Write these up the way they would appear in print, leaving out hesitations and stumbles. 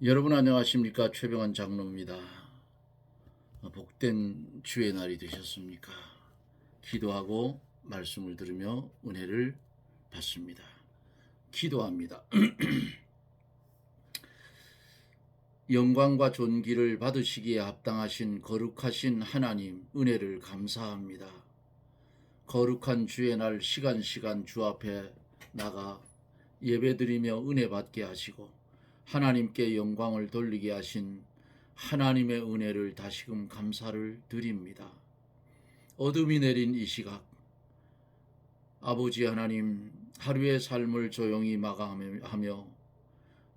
여러분 안녕하십니까? 최병환 장로입니다. 복된 주의 날이 되셨습니까? 기도하고 말씀을 들으며 은혜를 받습니다. 기도합니다. 영광과 존귀를 받으시기에 합당하신 거룩하신 하나님 은혜를 감사합니다. 거룩한 주의 날 시간 주 앞에 나가 예배드리며 은혜 받게 하시고 하나님께 영광을 돌리게 하신 하나님의 은혜를 다시금 감사를 드립니다. 어둠이 내린 이 시각 아버지 하나님 하루의 삶을 조용히 마감하며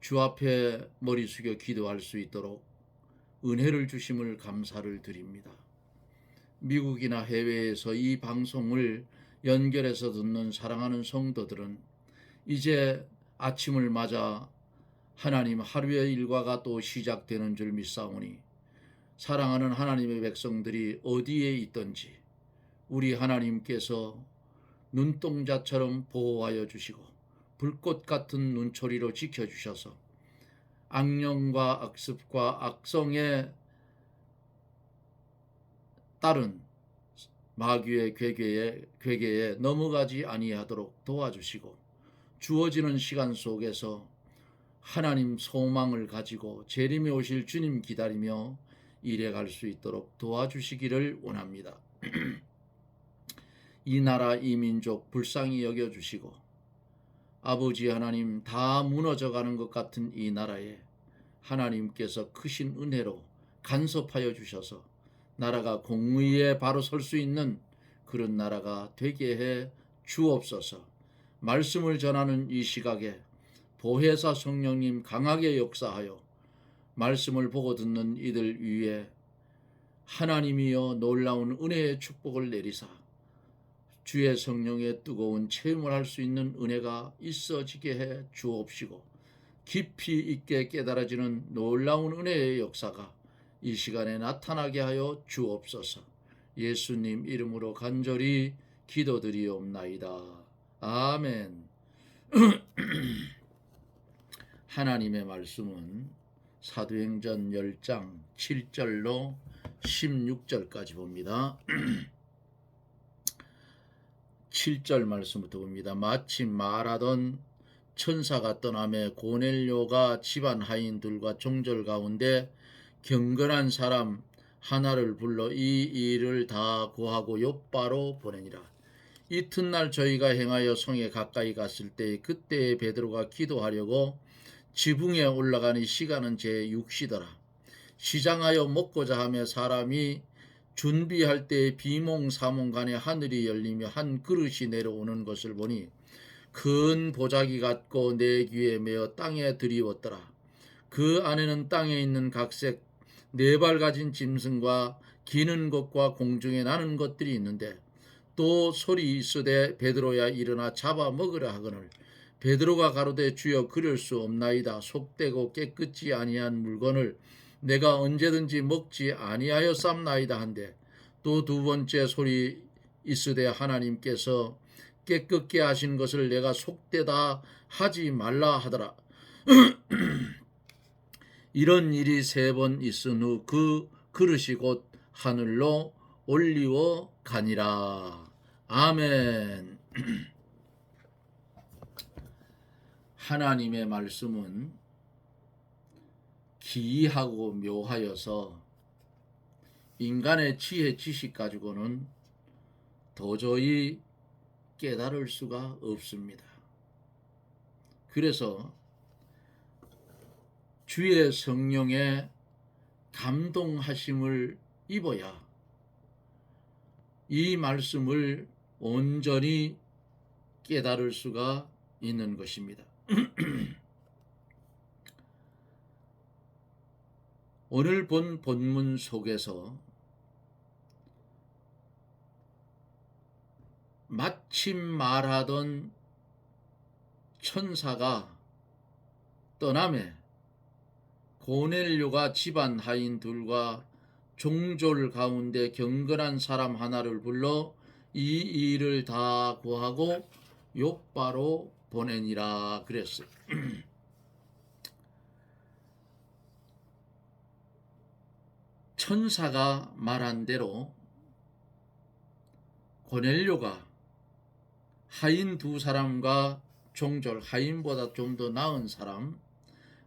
주 앞에 머리 숙여 기도할 수 있도록 은혜를 주심을 감사를 드립니다. 미국이나 해외에서 이 방송을 연결해서 듣는 사랑하는 성도들은 이제 아침을 맞아 하나님 하루의 일과가 또 시작되는 줄 믿사오니 사랑하는 하나님의 백성들이 어디에 있든지 우리 하나님께서 눈동자처럼 보호하여 주시고 불꽃 같은 눈초리로 지켜주셔서 악령과 악습과 악성에 따른 마귀의 괴계에 넘어가지 아니하도록 도와주시고 주어지는 시간 속에서 하나님 소망을 가지고 재림에 오실 주님 기다리며 일해갈 수 있도록 도와주시기를 원합니다. 이 나라 이 민족 불쌍히 여겨주시고 아버지 하나님 다 무너져가는 것 같은 이 나라에 하나님께서 크신 은혜로 간섭하여 주셔서 나라가 공의에 바로 설 수 있는 그런 나라가 되게 해 주옵소서. 말씀을 전하는 이 시각에 보혜사 성령님 강하게 역사하여 말씀을 보고 듣는 이들 위에 하나님이여 놀라운 은혜의 축복을 내리사 주의 성령의 뜨거운 체험을 할 수 있는 은혜가 있어지게 해 주옵시고 깊이 있게 깨달아지는 놀라운 은혜의 역사가 이 시간에 나타나게 하여 주옵소서. 예수님 이름으로 간절히 기도드리옵나이다. 아멘. 하나님의 말씀은 사도행전 10장 7절로 16절까지 봅니다. 7절 말씀부터 봅니다. 마침 말하던 천사가 떠나매 고넬료가 집안 하인들과 종절 가운데 경건한 사람 하나를 불러 이 일을 다 고하고 욥바로 보내니라. 이튿날 저희가 행하여 성에 가까이 갔을 때 그때에 베드로가 기도하려고 지붕에 올라가니 시간은 제6시더라. 시장하여 먹고자 하며 사람이 준비할 때 비몽사몽간에 하늘이 열리며 한 그릇이 내려오는 것을 보니 큰 보자기 같고 내 귀에 메어 땅에 들이웠더라. 그 안에는 땅에 있는 각색 네 발 가진 짐승과 기는 것과 공중에 나는 것들이 있는데 또 소리 있으되 베드로야 일어나 잡아 먹으라 하거늘 베드로가 가로되 주여 그럴 수 없나이다. 속되고 깨끗지 아니한 물건을 내가 언제든지 먹지 아니하였삼나이다 한데 또 두 번째 소리 있으되 하나님께서 깨끗게 하신 것을 내가 속되다 하지 말라 하더라. 이런 일이 3번 있은 후 그 그릇이 곧 하늘로 올리워 가니라. 아멘. 하나님의 말씀은 기이하고 묘하여서 인간의 지혜 지식 가지고는 도저히 깨달을 수가 없습니다. 그래서 주의 성령의 감동하심을 입어야 이 말씀을 온전히 깨달을 수가 있는 것입니다. 오늘 본 본문 속에서 마침 말하던 천사가 떠나매 고넬료가 집안 하인들과 종졸 가운데 경건한 사람 하나를 불러 이 일을 다 고하고 욥바로 보내니라 그랬어요. 천사가 말한 대로 고넬료가 하인 두 사람과 종졸, 하인보다 좀 더 나은 사람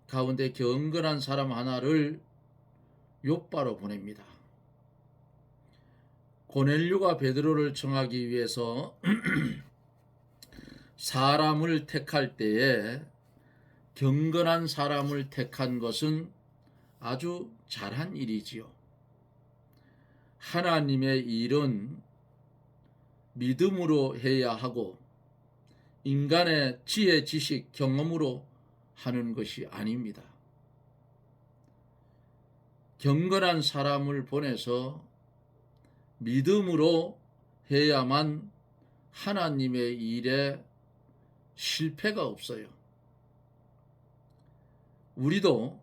가운데 경건한 사람 하나를 욥바로 보냅니다. 고넬료가 베드로를 청하기 위해서 사람을 택할 때에 경건한 사람을 택한 것은 아주 잘한 일이지요. 하나님의 일은 믿음으로 해야 하고 인간의 지혜, 지식, 경험으로 하는 것이 아닙니다. 경건한 사람을 보내서 믿음으로 해야만 하나님의 일에 실패가 없어요. 우리도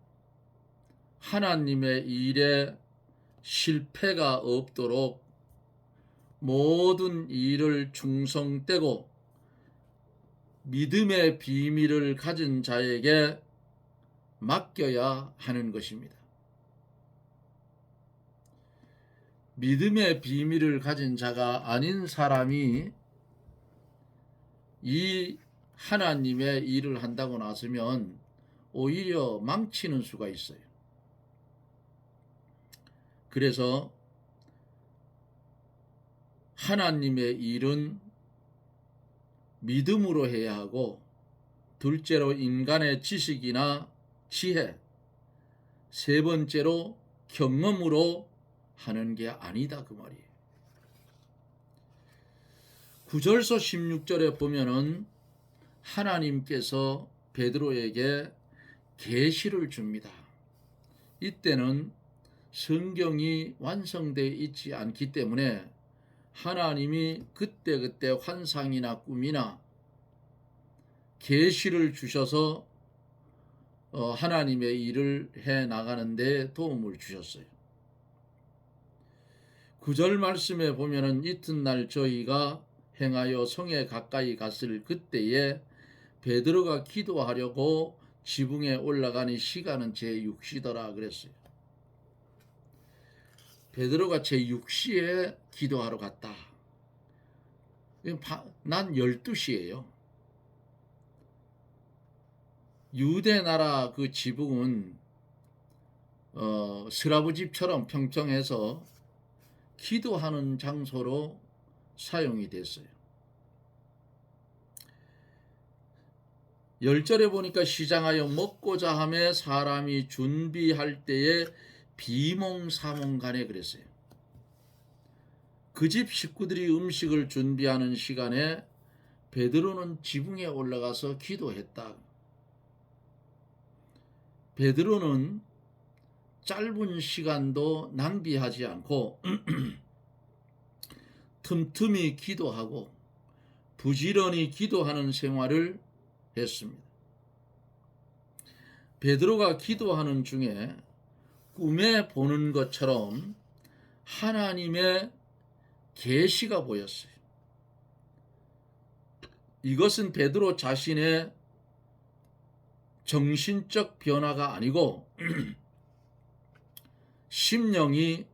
하나님의 일에 실패가 없도록 모든 일을 충성되고 믿음의 비밀을 가진 자에게 맡겨야 하는 것입니다. 믿음의 비밀을 가진 자가 아닌 사람이 이 하나님의 일을 한다고 나서면 오히려 망치는 수가 있어요. 그래서 하나님의 일은 믿음으로 해야 하고, 둘째로 인간의 지식이나 지혜, 세 번째로 경험으로 하는 게 아니다 그 말이에요. 구절서 16절에 보면은 하나님께서 베드로에게 계시를 줍니다. 이때는 성경이 완성되어 있지 않기 때문에 하나님이 그때그때 환상이나 꿈이나 계시를 주셔서 하나님의 일을 해 나가는 데 도움을 주셨어요. 9절 말씀에 보면은 이튿날 저희가 행하여 성에 가까이 갔을 그때에 베드로가 기도하려고 지붕에 올라가니 시간은 제6시더라 그랬어요. 베드로가 제6시에 기도하러 갔다. 난 12시예요. 유대 나라 그 지붕은 스라브집처럼 평평해서 기도하는 장소로 사용이 됐어요. 10절에 보니까 시장하여 먹고자 하며 사람이 준비할 때에 비몽사몽간에 그랬어요. 그 집 식구들이 음식을 준비하는 시간에 베드로는 지붕에 올라가서 기도했다. 베드로는 짧은 시간도 낭비하지 않고 틈틈이 기도하고 부지런히 기도하는 생활을 했습니다. 베드로가 기도하는 중에 꿈에 보는 것처럼 하나님의 계시가 보였어요. 이것은 베드로 자신의 정신적 변화가 아니고 심령이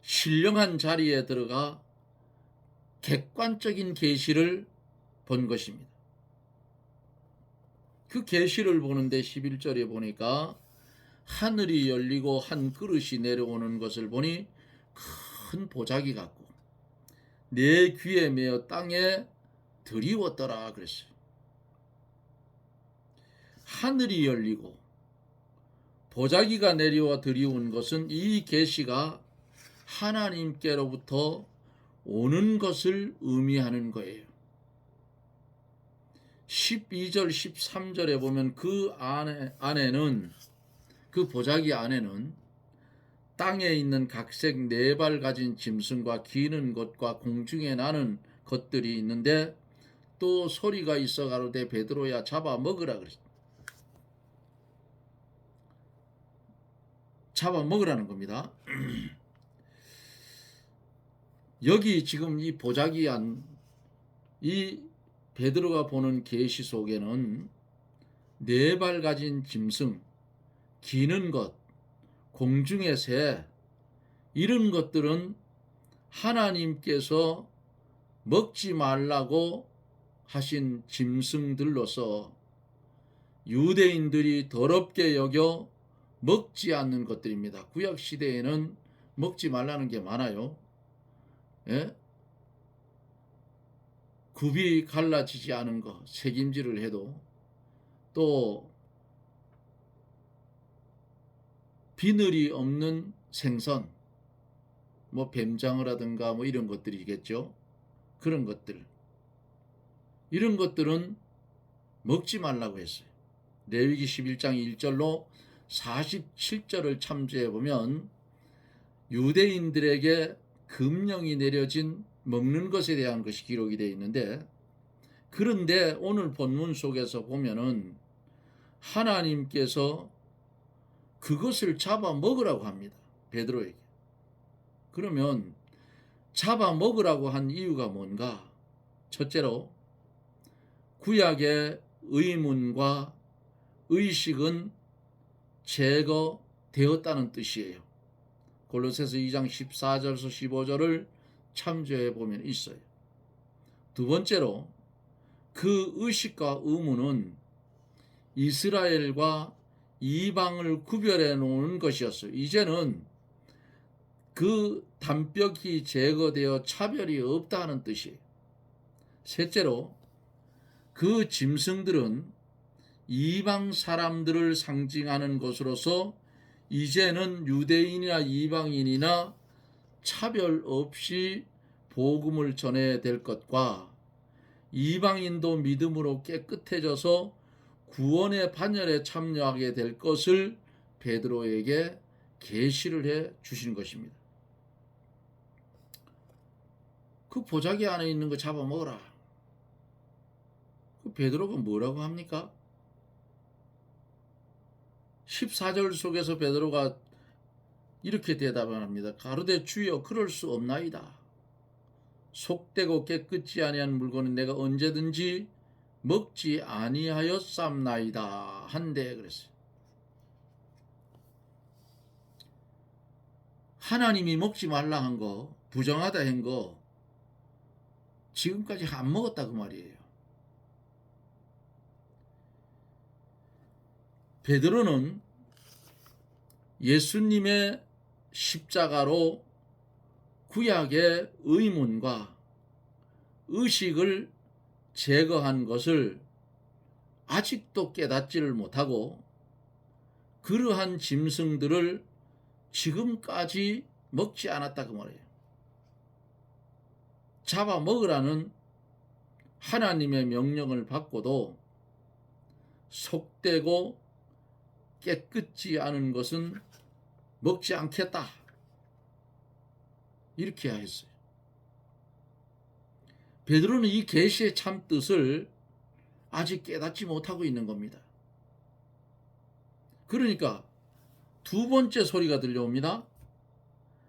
신령한 자리에 들어가 객관적인 계시를 본 것입니다. 그 계시를 보는데 11절에 보니까 하늘이 열리고 한 그릇이 내려오는 것을 보니 큰 보자기 같고 내 귀에 매어 땅에 드리웠더라 그랬어요. 하늘이 열리고 보자기가 내려와 드리운 것은 이 계시가 하나님께로부터 오는 것을 의미하는 거예요. 12절 13절에 보면 그 안에는 그 보자기 안에는 땅에 있는 각색 4발 가진 짐승과 기는 것과 공중에 나는 것들이 있는데 또 소리가 있어 가로되 베드로야 잡아 먹으라 그랬어요. 잡아 먹으라는 겁니다. 여기 지금 이 보자기 안, 이 베드로가 보는 계시 속에는 4발 가진 짐승, 기는 것, 공중의 새, 이런 것들은 하나님께서 먹지 말라고 하신 짐승들로서 유대인들이 더럽게 여겨 먹지 않는 것들입니다. 구약 시대에는 먹지 말라는 게 많아요. 예? 굽이 갈라지지 않은 거, 색임질을 해도, 또 비늘이 없는 생선, 뭐 뱀장어라든가 뭐 이런 것들이겠죠. 그런 것들, 이런 것들은 먹지 말라고 했어요. 레위기 11장 1절로 47절을 참조해 보면 유대인들에게 금령이 내려진 먹는 것에 대한 것이 기록이 되어 있는데, 그런데 오늘 본문 속에서 보면은 하나님께서 그것을 잡아 먹으라고 합니다. 베드로에게. 그러면 잡아 먹으라고 한 이유가 뭔가? 첫째로 구약의 의문과 의식은 제거되었다는 뜻이에요. 골로새서 2장 14절에서 15절을 참조해 보면 있어요. 두 번째로 그 의식과 의문은 이스라엘과 이방을 구별해 놓은 것이었어요. 이제는 그 단벽이 제거되어 차별이 없다는 뜻이에요. 셋째로 그 짐승들은 이방 사람들을 상징하는 것으로서 이제는 유대인이나 이방인이나 차별 없이 복음을 전해야 될 것과, 이방인도 믿음으로 깨끗해져서 구원의 반열에 참여하게 될 것을 베드로에게 계시를 해 주신 것입니다. 그 보자기 안에 있는 거 잡아먹어라. 그 베드로가 뭐라고 합니까? 14절 속에서 베드로가 이렇게 대답합니다. 가로되 주여 그럴 수 없나이다. 속되고 깨끗지 아니한 물건은 내가 언제든지 먹지 아니하였삼나이다 한데 그랬어요. 하나님이 먹지 말라 한 거, 부정하다 한 거 지금까지 안 먹었다 그 말이에요. 베드로는 예수님의 십자가로 구약의 의문과 의식을 제거한 것을 아직도 깨닫지를 못하고, 그러한 짐승들을 지금까지 먹지 않았다 그 말이에요. 잡아 먹으라는 하나님의 명령을 받고도 속되고 깨끗지 않은 것은 먹지 않겠다, 이렇게 했어요. 베드로는 이 계시의 참 뜻을 아직 깨닫지 못하고 있는 겁니다. 그러니까 두 번째 소리가 들려옵니다.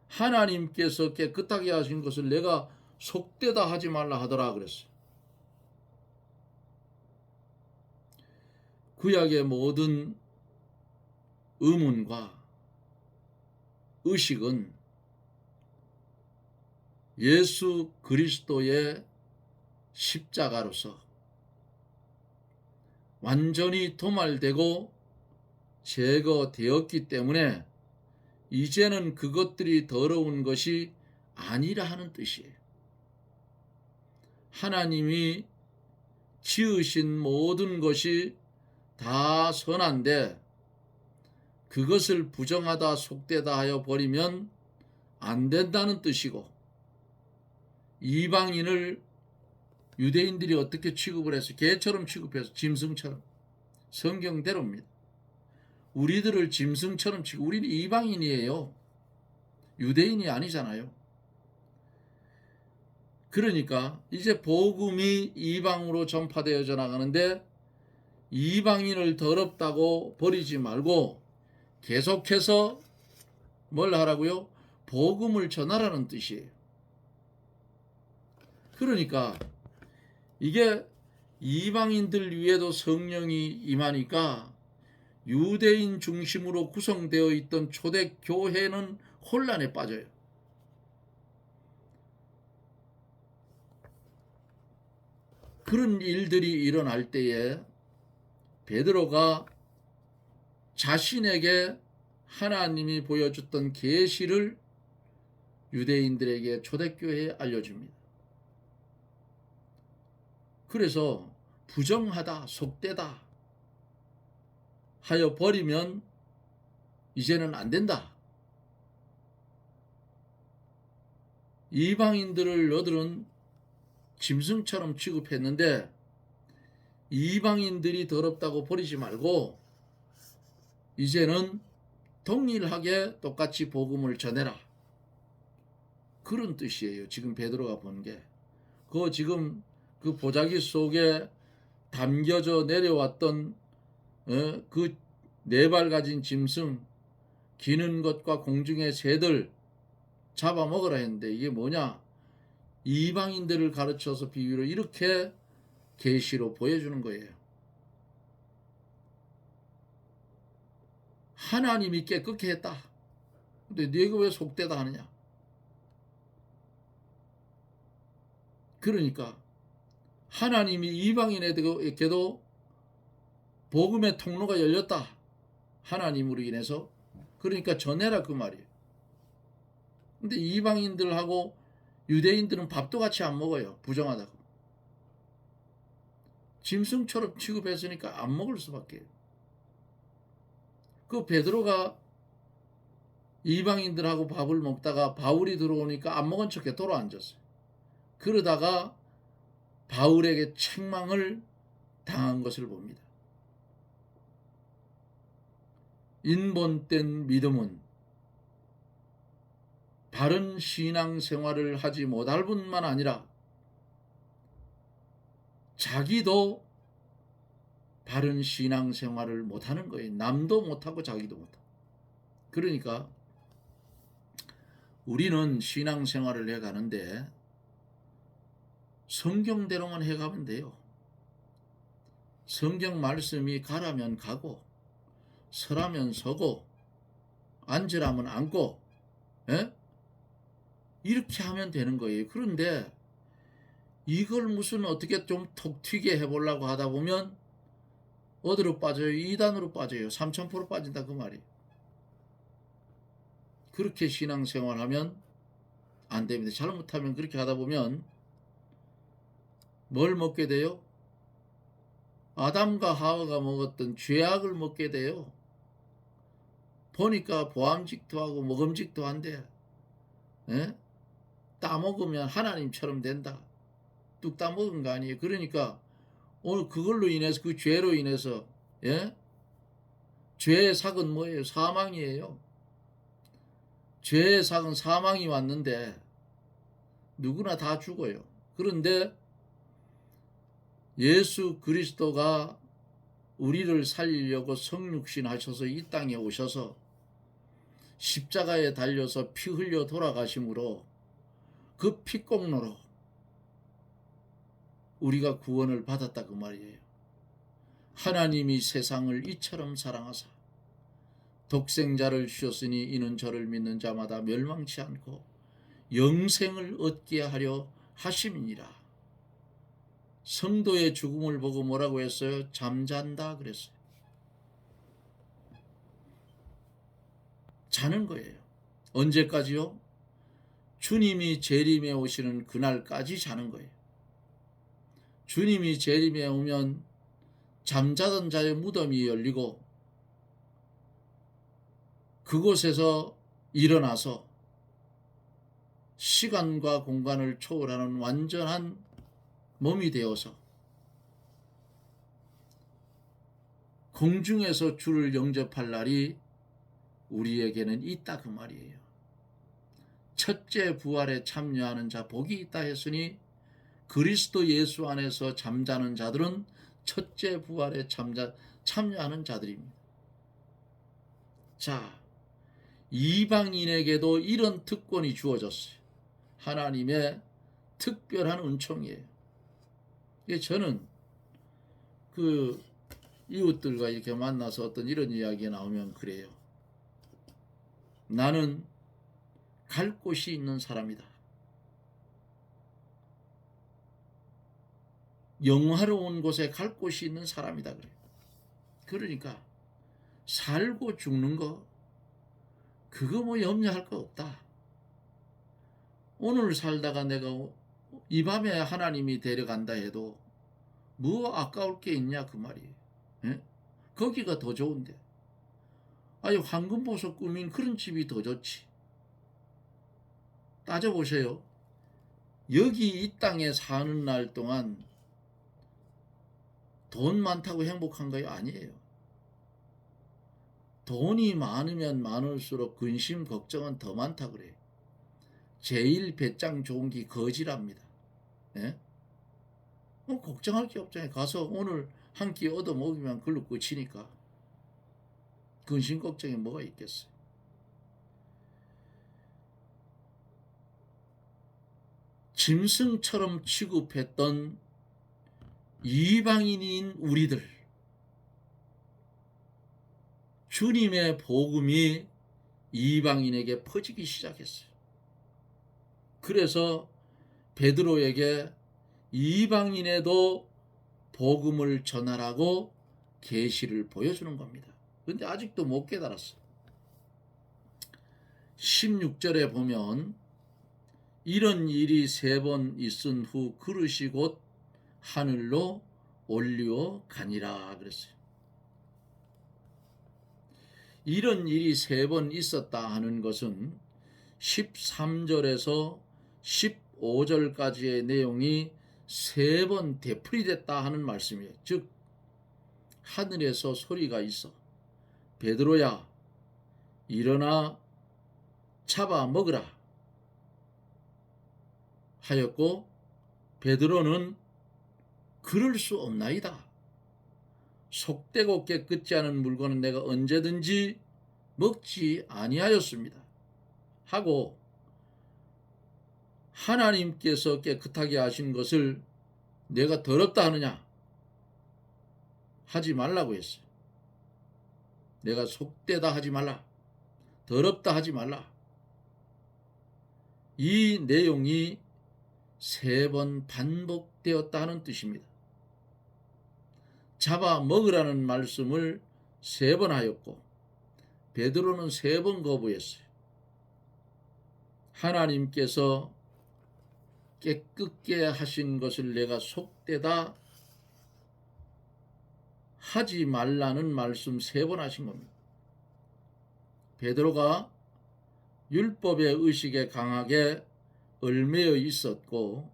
하나님께서 깨끗하게 하신 것을 내가 속되다 하지 말라 하더라 그랬어요. 구약의 모든 의문과 의식은 예수 그리스도의 십자가로서 완전히 도말되고 제거되었기 때문에 이제는 그것들이 더러운 것이 아니라 하는 뜻이에요. 하나님이 지으신 모든 것이 다 선한데 그것을 부정하다 속되다 하여 버리면 안 된다는 뜻이고, 이방인을 유대인들이 어떻게 취급을 해서 개처럼 취급해서 짐승처럼, 성경대로입니다. 우리들을 짐승처럼 취급, 우리는 이방인이에요. 유대인이 아니잖아요. 그러니까 이제 복음이 이방으로 전파되어져 나가는데 이방인을 더럽다고 버리지 말고 계속해서 뭘 하라고요? 복음을 전하라는 뜻이에요. 그러니까 이게 이방인들 위에도 성령이 임하니까 유대인 중심으로 구성되어 있던 초대 교회는 혼란에 빠져요. 그런 일들이 일어날 때에 베드로가 자신에게 하나님이 보여줬던 계시를 유대인들에게 초대교회에 알려줍니다. 그래서 부정하다, 속되다 하여 버리면 이제는 안 된다. 이방인들을 너들은 짐승처럼 취급했는데 이방인들이 더럽다고 버리지 말고 이제는 동일하게 똑같이 복음을 전해라. 그런 뜻이에요. 지금 베드로가 본 게. 지금 그 보자기 속에 담겨져 내려왔던 그 네 발 가진 짐승, 기는 것과 공중의 새들 잡아먹으라 했는데 이게 뭐냐? 이방인들을 가르쳐서 비유로 이렇게 계시로 보여주는 거예요. 하나님이 깨끗게 했다. 근데 네가 왜 속되다 하느냐? 그러니까 하나님이 이방인에게도 복음의 통로가 열렸다. 하나님으로 인해서. 그러니까 전해라 그 말이에요. 근데 이방인들하고 유대인들은 밥도 같이 안 먹어요. 부정하다고. 짐승처럼 취급했으니까 안 먹을 수밖에. 그 베드로가 이방인들하고 밥을 먹다가 바울이 들어오니까 안 먹은 척해 돌아앉았어요. 그러다가 바울에게 책망을 당한 것을 봅니다. 인본된 믿음은 바른 신앙생활을 하지 못할 뿐만 아니라 자기도 바른 신앙생활을 못하는 거예요. 남도 못하고 자기도 못하고. 그러니까 우리는 신앙생활을 해가는데 성경대로만 해가면 돼요. 성경 말씀이 가라면 가고 서라면 서고 앉으라면 앉고 이렇게 하면 되는 거예요. 그런데 이걸 무슨 어떻게 좀 톡 튀게 해보려고 하다 보면 어디로 빠져요? 이단으로 빠져요. 3000% 빠진다 그 말이에요. 그렇게 신앙생활하면 안 됩니다. 잘못하면 그렇게 하다 보면 뭘 먹게 돼요? 아담과 하와가 먹었던 죄악을 먹게 돼요. 보니까 보암직도 하고 먹음직도 한데 따먹으면 하나님처럼 된다. 뚝 따먹은 거 아니에요. 그러니까 오늘 그걸로 인해서 그 죄로 인해서 죄의 삭은 뭐예요? 사망이에요. 죄의 삭은 사망이 왔는데 누구나 다 죽어요. 그런데 예수 그리스도가 우리를 살리려고 성육신 하셔서 이 땅에 오셔서 십자가에 달려서 피 흘려 돌아가심으로 그 피공로로 우리가 구원을 받았다 그 말이에요. 하나님이 세상을 이처럼 사랑하사 독생자를 주셨으니 이는 저를 믿는 자마다 멸망치 않고 영생을 얻게 하려 하심이니라. 성도의 죽음을 보고 뭐라고 했어요? 잠잔다 그랬어요. 자는 거예요. 언제까지요? 주님이 재림에 오시는 그날까지 자는 거예요. 주님이 재림에 오면 잠자던 자의 무덤이 열리고 그곳에서 일어나서 시간과 공간을 초월하는 완전한 몸이 되어서 공중에서 주를 영접할 날이 우리에게는 있다 그 말이에요. 첫째 부활에 참여하는 자 복이 있다 했으니 그리스도 예수 안에서 잠자는 자들은 첫째 부활에 참여하는 자들입니다. 자, 이방인에게도 이런 특권이 주어졌어요. 하나님의 특별한 은총이에요. 저는 그 이웃들과 이렇게 만나서 어떤 이런 이야기가 나오면 그래요. 나는 갈 곳이 있는 사람이다. 영화로운 곳에 갈 곳이 있는 사람이다 그래요. 그러니까 살고 죽는 거 그거 뭐 염려할 거 없다. 오늘 살다가 내가 이 밤에 하나님이 데려간다 해도 뭐 아까울 게 있냐 그 말이에요. 예? 거기가 더 좋은데. 아니 황금보석 꾸민 그런 집이 더 좋지. 따져보세요. 여기 이 땅에 사는 날 동안 돈 많다고 행복한가요? 아니에요. 돈이 많으면 많을수록 근심 걱정은 더 많다 그래요. 제일 배짱 좋은 게 거지랍니다. 예? 걱정할 게 없잖아요. 가서 오늘 한 끼 얻어 먹으면 그걸로 끝이니까. 근심 걱정이 뭐가 있겠어요. 짐승처럼 취급했던 이방인인 우리들, 주님의 복음이 이방인에게 퍼지기 시작했어요. 그래서 베드로에게 이방인에도 복음을 전하라고 계시를 보여주는 겁니다. 근데 아직도 못 깨달았어요. 16절에 보면 이런 일이 3번 있은 후 그릇이 곧 하늘로 올리어 가니라 그랬어요. 이런 일이 3번 있었다 하는 것은 13절에서 15절까지의 내용이 3번 되풀이됐다 하는 말씀이에요. 즉 하늘에서 소리가 있어 베드로야 일어나 잡아 먹으라 하였고 베드로는 그럴 수 없나이다. 속되고 깨끗지 않은 물건은 내가 언제든지 먹지 아니하였습니다. 하고 하나님께서 깨끗하게 하신 것을 내가 더럽다 하느냐? 하지 말라고 했어요. 내가 속되다 하지 말라. 더럽다 하지 말라. 이 내용이 3번 반복되었다 하는 뜻입니다. 잡아 먹으라는 말씀을 3번 하였고 베드로는 3번 거부했어요. 하나님께서 깨끗게 하신 것을 내가 속되다 하지 말라는 말씀 3번 하신 겁니다. 베드로가 율법의 의식에 강하게 얽매여 있었고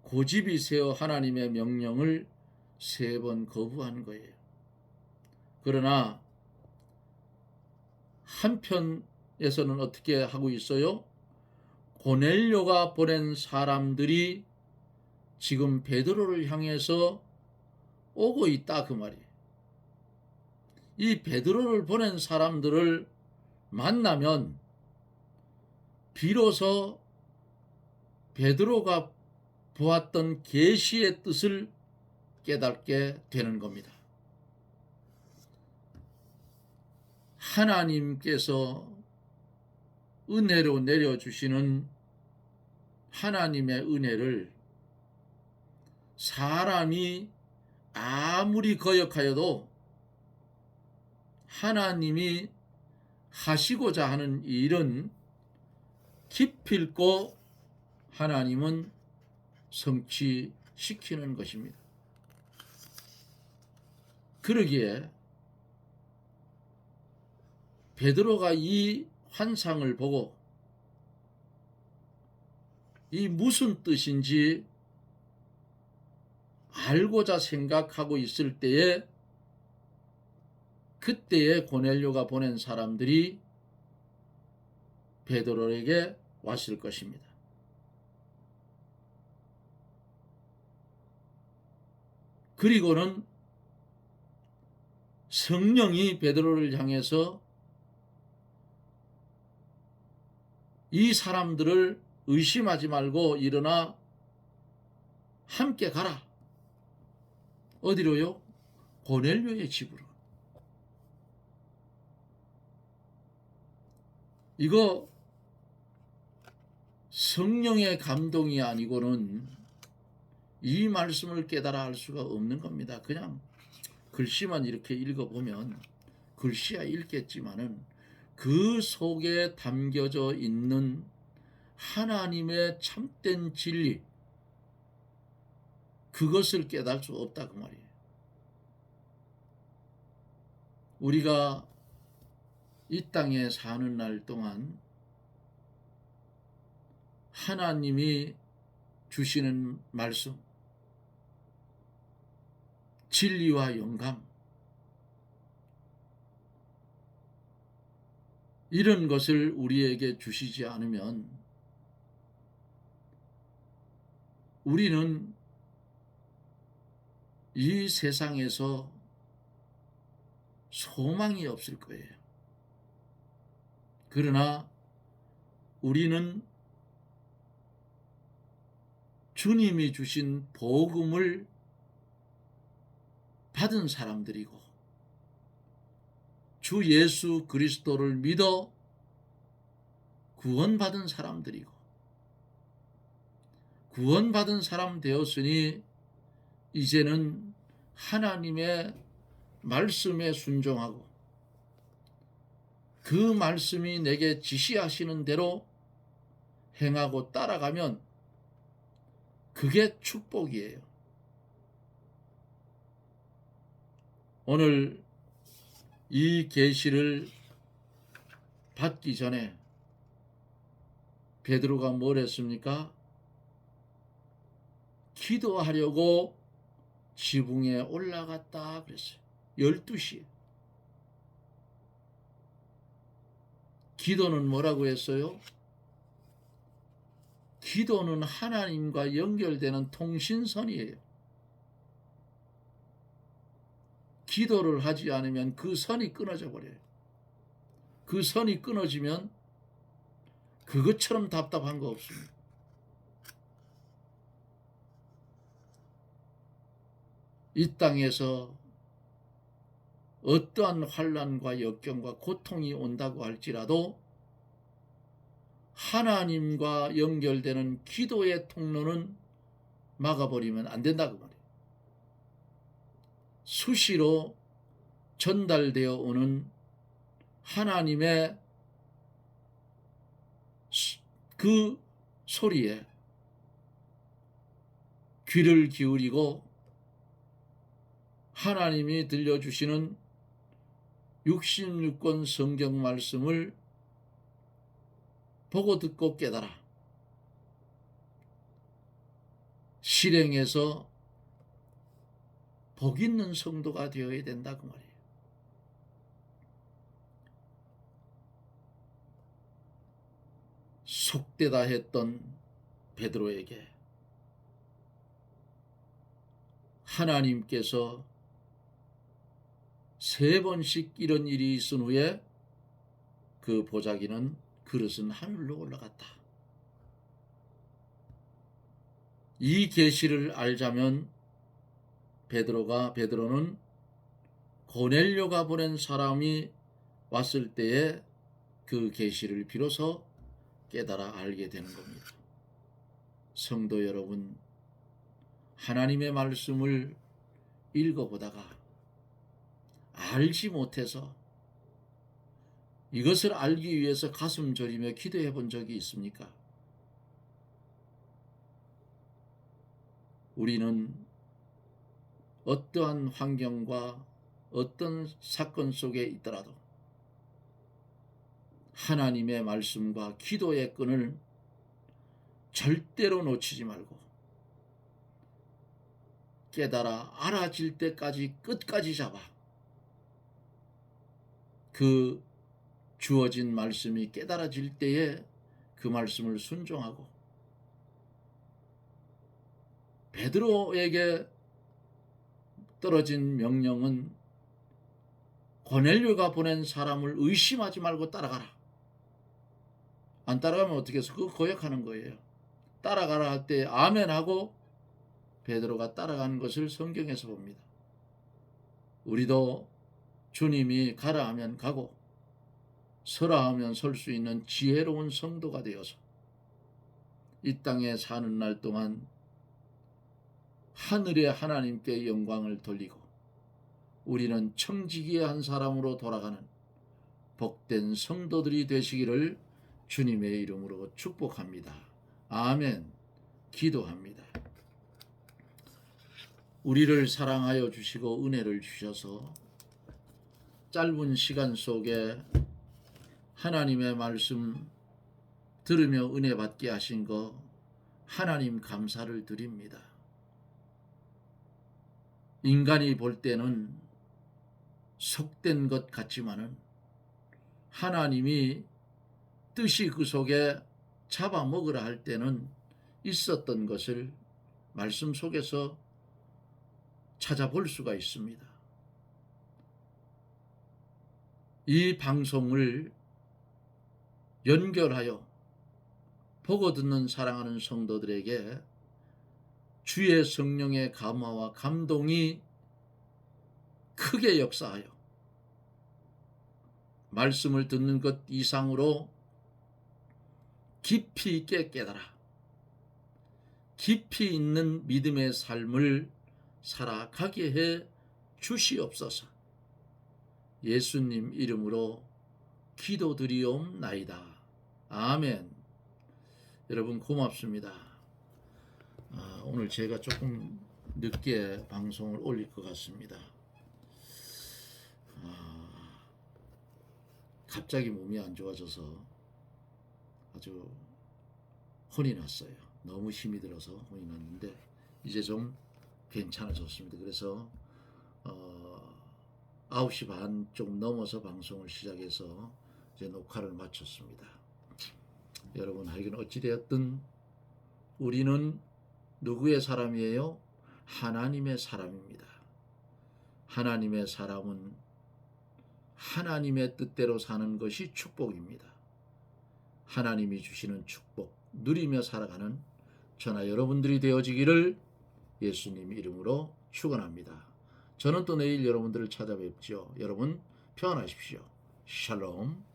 고집이 세어 하나님의 명령을 3번 거부한 거예요. 그러나 한편에서는 어떻게 하고 있어요? 고넬료가 보낸 사람들이 지금 베드로를 향해서 오고 있다 그 말이에요. 이 베드로를 보낸 사람들을 만나면 비로소 베드로가 보았던 계시의 뜻을 깨닫게 되는 겁니다. 하나님께서 은혜로 내려주시는 하나님의 은혜를 사람이 아무리 거역하여도 하나님이 하시고자 하는 일은 기필코 하나님은 성취시키는 것입니다. 그러기에 베드로가 이 환상을 보고 이 무슨 뜻인지 알고자 생각하고 있을 때에 그때에 고넬료가 보낸 사람들이 베드로에게 왔을 것입니다. 그리고는 성령이 베드로를 향해서 이 사람들을 의심하지 말고 일어나 함께 가라. 어디로요? 고넬료의 집으로. 이거 성령의 감동이 아니고는 이 말씀을 깨달아 알 수가 없는 겁니다. 그냥 글씨만 이렇게 읽어보면 글씨야 읽겠지만은 그 속에 담겨져 있는 하나님의 참된 진리, 그것을 깨달을 수 없다 그 말이에요. 우리가 이 땅에 사는 날 동안 하나님이 주시는 말씀, 진리와 영감, 이런 것을 우리에게 주시지 않으면 우리는 이 세상에서 소망이 없을 거예요. 그러나 우리는 주님이 주신 복음을 받은 사람들이고 주 예수 그리스도를 믿어 구원받은 사람들이고 구원받은 사람 되었으니 이제는 하나님의 말씀에 순종하고 그 말씀이 내게 지시하시는 대로 행하고 따라가면 그게 축복이에요. 오늘 이 계시를 받기 전에 베드로가 뭘 했습니까? 기도하려고 지붕에 올라갔다 그랬어요. 12시에. 기도는 뭐라고 했어요? 기도는 하나님과 연결되는 통신선이에요. 기도를 하지 않으면 그 선이 끊어져 버려요. 그 선이 끊어지면 그것처럼 답답한 거 없습니다. 이 땅에서 어떠한 환난과 역경과 고통이 온다고 할지라도 하나님과 연결되는 기도의 통로는 막아버리면 안 된다고 말이에요. 수시로 전달되어 오는 하나님의 그 소리에 귀를 기울이고 하나님이 들려주시는 66권 성경 말씀을 보고 듣고 깨달아 실행해서 복 있는 성도가 되어야 된다고 말이에요. 속되다 했던 베드로에게 하나님께서 3번씩 이런 일이 있은 후에 그 보자기는 그릇은 하늘로 올라갔다. 이 계시를 알자면 베드로는 고넬료가 보낸 사람이 왔을 때에 그 계시를 비로소 깨달아 알게 되는 겁니다. 성도 여러분, 하나님의 말씀을 읽어보다가 알지 못해서 이것을 알기 위해서 가슴 졸이며 기도해 본 적이 있습니까? 우리는 어떠한 환경과 어떤 사건 속에 있더라도 하나님의 말씀과 기도의 끈을 절대로 놓치지 말고 깨달아 알아질 때까지 끝까지 잡아 그 주어진 말씀이 깨달아질 때에 그 말씀을 순종하고 베드로에게 떨어진 명령은 고넬료가 보낸 사람을 의심하지 말고 따라가라. 안 따라가면 어떻게 해서 그거 고역하는 거예요. 따라가라 할 때 아멘하고 베드로가 따라간 것을 성경에서 봅니다. 우리도 주님이 가라 하면 가고 서라 하면 설 수 있는 지혜로운 성도가 되어서 이 땅에 사는 날 동안 하늘의 하나님께 영광을 돌리고 우리는 청지기의 한 사람으로 돌아가는 복된 성도들이 되시기를 주님의 이름으로 축복합니다. 아멘. 기도합니다. 우리를 사랑하여 주시고 은혜를 주셔서 짧은 시간 속에 하나님의 말씀 들으며 은혜 받게 하신 거 하나님 감사를 드립니다. 인간이 볼 때는 속된 것 같지만은 하나님이 뜻이 그 속에 잡아먹으라 할 때는 있었던 것을 말씀 속에서 찾아볼 수가 있습니다. 이 방송을 연결하여 보고 듣는 사랑하는 성도들에게 주의 성령의 감화와 감동이 크게 역사하여 말씀을 듣는 것 이상으로 깊이 있게 깨달아 깊이 있는 믿음의 삶을 살아가게 해 주시옵소서. 예수님 이름으로 기도드리옵나이다. 아멘. 여러분 고맙습니다. 오늘 제가 조금 늦게 방송을 올릴 것 같습니다. 갑자기 몸이 안 좋아져서 아주 혼이 났어요. 너무 힘이 들어서 혼이 났는데 이제 좀 괜찮아졌습니다. 그래서 9시 반 조금 넘어서 방송을 시작해서 이제 녹화를 마쳤습니다. 여러분 하여간 어찌되었든 우리는 누구의 사람이에요? 하나님의 사람입니다. 하나님의 사람은 하나님의 뜻대로 사는 것이 축복입니다. 하나님이 주시는 축복 누리며 살아가는 저나 여러분들이 되어지기를 예수님 이름으로 축원합니다. 저는 또 내일 여러분들을 찾아뵙죠. 여러분 평안하십시오. 샬롬.